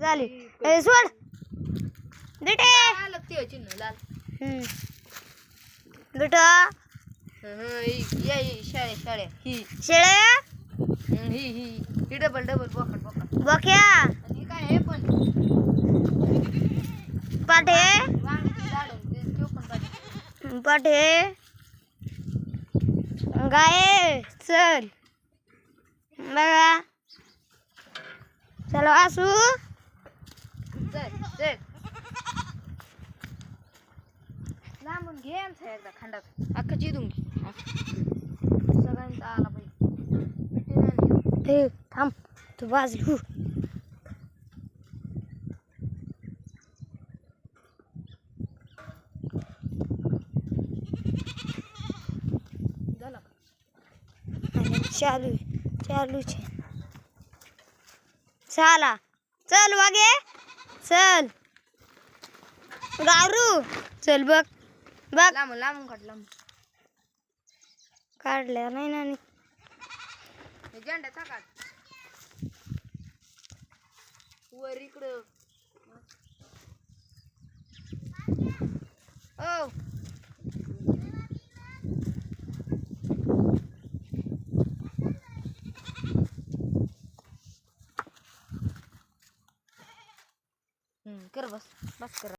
झाली सोड बेटे लागते चिन्ह लाल बेटा शाळे ही शेळे ही डबल बोकड बक्या आणि काय हे पण पाठे वांग्याची झाड ते पण पाठे गाय चल बघा चलो आसू चल लांबून घे आमचा एकदा खंडात अख्खा चिरून घे सगळ्यांचा आला पाहिजे हे थांब तू बाजू झाला चालू छे चला चल वागे चल गारू चल बघ लांबून काढल्या नाही ना झेंडा थाकात वर इकडं ओ कर बस कर